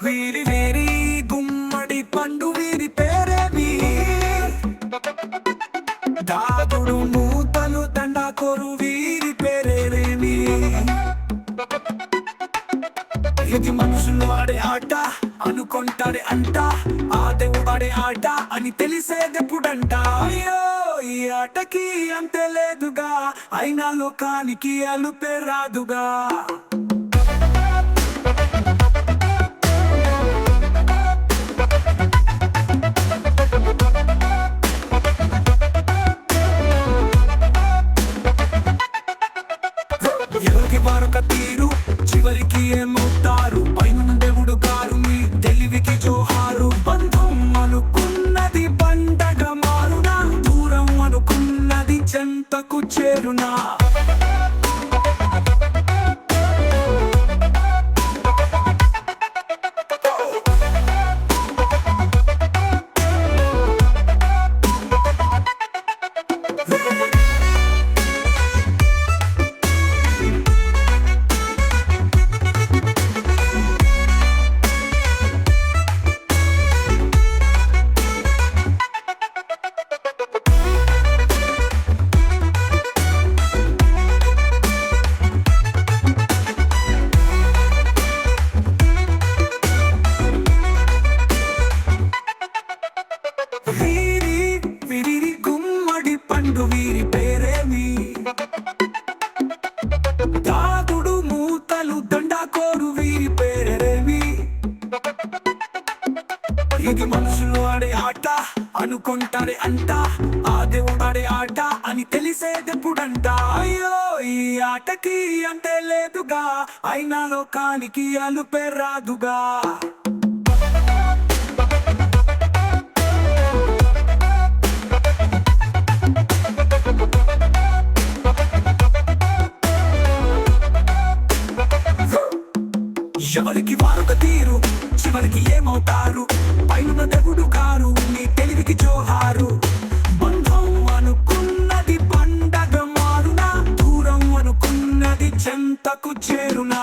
వీరి వేరి గుమ్మడి పండు వీరి పేరేమి దాగుడు మూతలు దండాకోరు వీరి పేరేమి ఇది మనుషులు ఆడే ఆట అనుకుంటాడే అంట ఆ దేవుడు ఆడే ఆట అని తెలిసేదెప్పుడంట అయ్యో ఈ ఆటకి అంతే లేదుగా అయినా లోకానికి అలుపే రాదుగా ఎవరికి వారొక తీరు చివరికి ఏమవుతారు పైన దేవుడు గారు మీ తెలివికి జోహారు బంధం అనుకున్నది పండగ మారునా దూరం అనుకున్నది చెంతకు చేరునా వీరి పేరేమి దాగుడు మూతలు దండాకోరు వీరి పేరేమి ఇది మనుషులు ఆడే ఆట అనుకుంటారే అంట ఆ దేవుడు ఆడే ఆట అని తెలిసేదెప్పుడంట అయ్యో ఈ ఆటకి అంతే లేదుగా అయినా లోకానికి అలుపే రాదుగా ఎవరికి వారొక తీరు చివరికి ఏమవుతారు పైన దేవుడు గారు నీ తెలివికి జోహారు బంధం అనుకున్నది పండగ మారునా దూరం అనుకున్నది చెంతకు చేరునా